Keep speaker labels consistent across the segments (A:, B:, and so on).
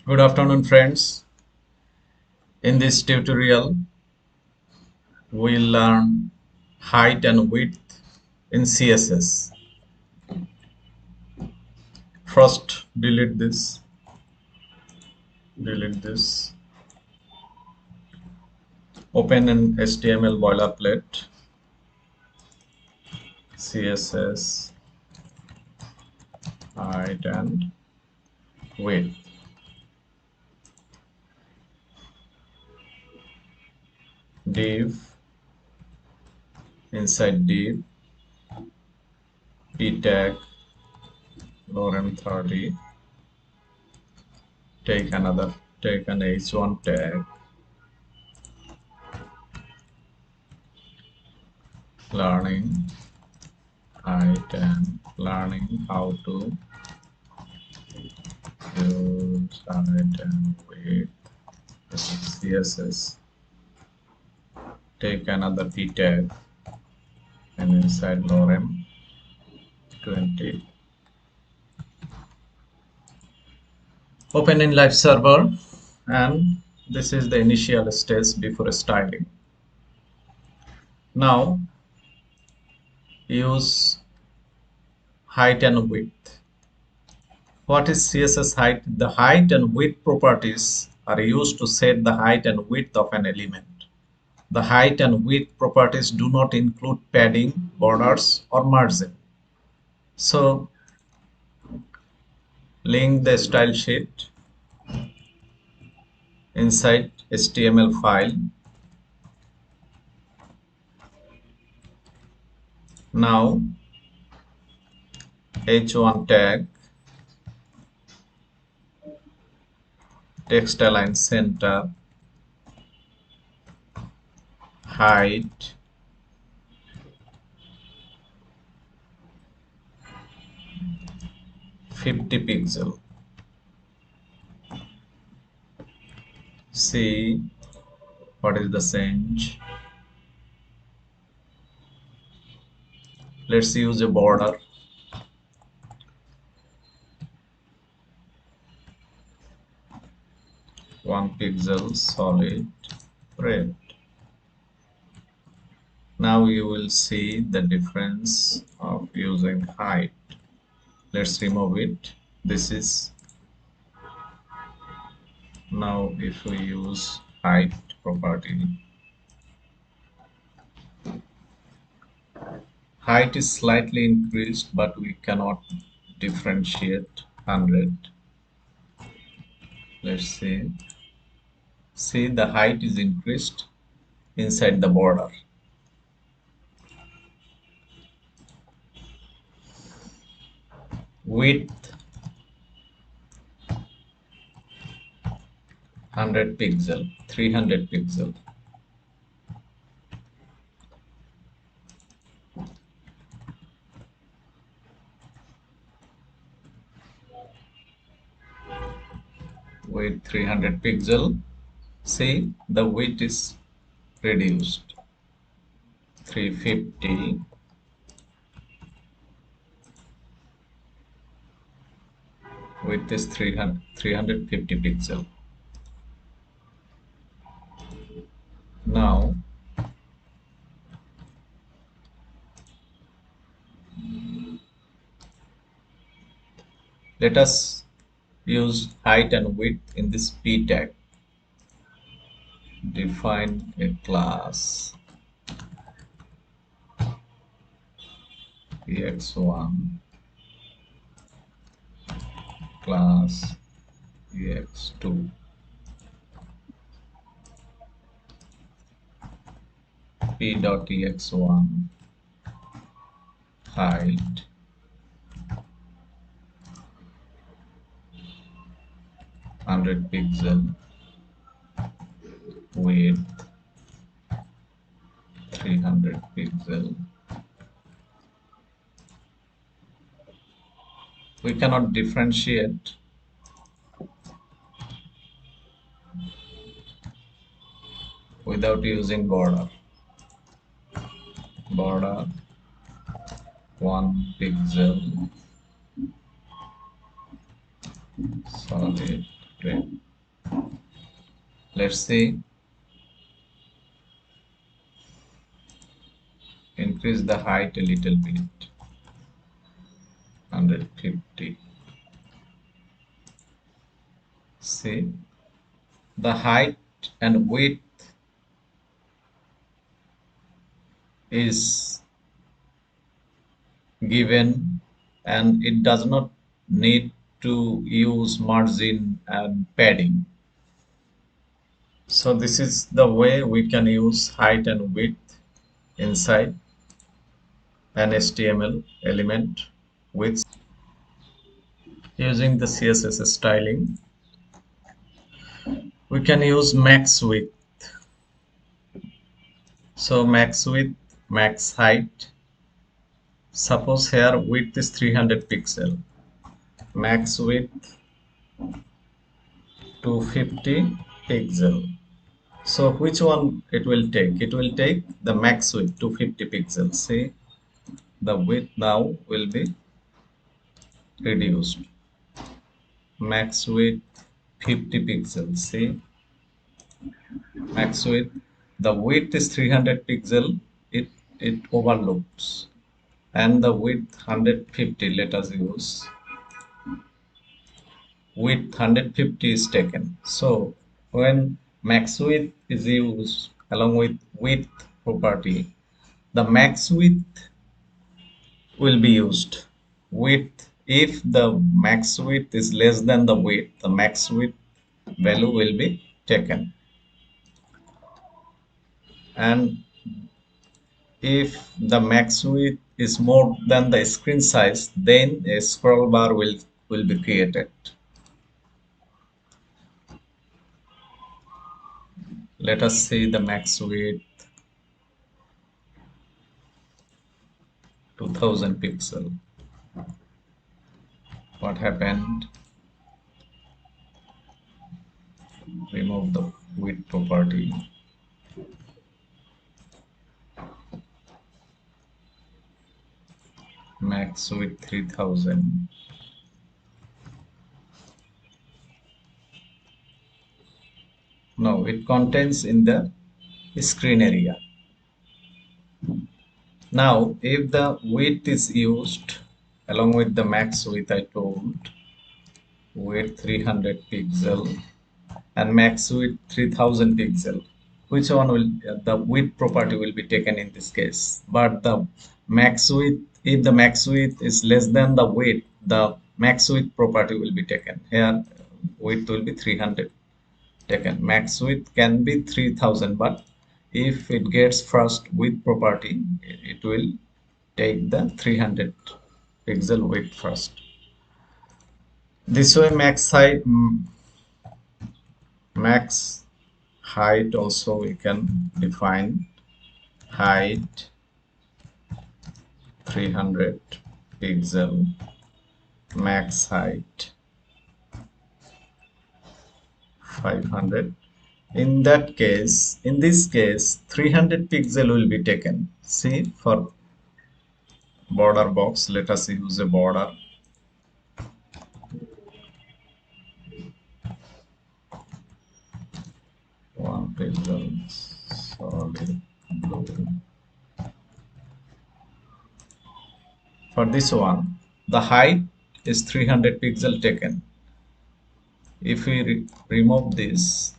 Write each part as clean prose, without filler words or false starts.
A: Good afternoon, friends. In this tutorial, we'll learn height and width in CSS. First, delete this, open an HTML boilerplate, CSS, height and width. Div, inside div, p tag, lorem 30, take an h1 tag, learning height and learning how to use height and width. This is CSS. Take another p tag and inside lorem 20. Open in live server, and this is the initial stage before styling. Now use height and width. What is CSS height? The height and width properties are used to set the height and width of an element. The height and width properties do not include padding, borders, or margin. So link the style sheet inside HTML file. Now h1 tag, text align center, height, $50 pixel. See what is the change. Let's use a border. $1 pixel solid red. Now you will see the difference of using height. Let's remove it. This is now if we use height property, height is slightly increased, but we cannot differentiate 100. Let's see. See, the height is increased inside the border. Width 100 pixel, 300 pixel. Width 300 pixel. See, the width is reduced. 350. Width is 350 pixel. Now let us use height and width in this p tag. Define a class ex1, class ex2, p.ex1 height, $100 pixel, width 300 pixel. We cannot differentiate without using border. Border 1 pixel solid Okay. Let's see. Increase the height a little bit. 150. See, the height and width is given, and it does not need to use margin and padding. So this is the way we can use height and width inside an HTML element with using the CSS styling. We can use max width. So max width, max height. Suppose here width is 300 pixel. Max width 250 pixel. So which one it will take? It will take the max width 250 pixels. See, the width now will be reduced. Max width 50 pixels. See, max width. The width is 300 pixel. It overlooks, and the width 150. Let us use width 150 is taken. So when max width is used along with width property, the max width will be used. Width, if the max width is less than the width, the max width value will be taken. And if the max width is more than the screen size, then a scroll bar will be created. Let us see the max width 2000 pixel. What happened? Remove the width property. Max width 3000. No, it contains in the screen area. Now, if the width is used along with the max width, I told width 300 pixel and max width 3000 pixel. Which one will the width property will be taken in this case? But the max width, if the max width is less than the width, the max width property will be taken. Here, width will be 300 taken. Max width can be 3000, but if it gets first width property, it will take the 300 pixel width first. This way, max height also we can define height 300 pixel, max height 500. In that case, in this case, 300 pixel will be taken. See, for border box, let us use a border. One pixel solid blue. For this one, the height is 300 pixel taken. If we remove this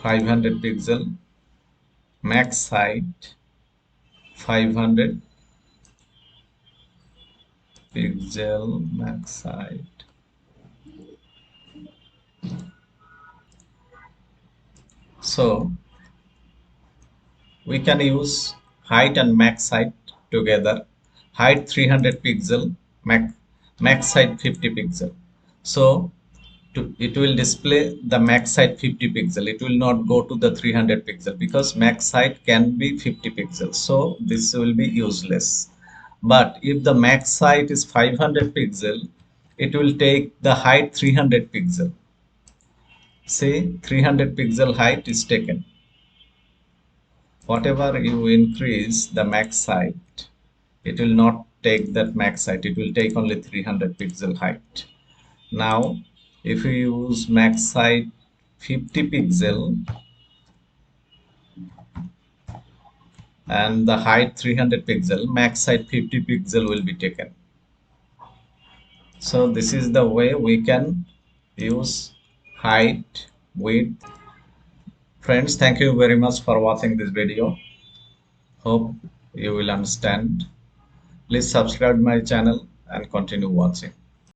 A: 500 pixel, max height 500 pixel, max height. So we can use height and max height together. Height 300 pixel, max height 50 pixel. So it will display the max height 50 pixel. It will not go to the 300 pixel because max height can be 50 pixels. So this will be useless. But if the max height is 500 pixel, it will take the height 300 pixel. Say 300 pixel height is taken. Whatever you increase the max height, it will not take that max height. It will take only 300 pixel height. Now If you use max height 50 pixel and the height 300 pixel, max height 50 pixel will be taken. So this is the way we can use height, width. Friends, thank you very much for watching this video. Hope you will understand. Please subscribe my channel and continue watching.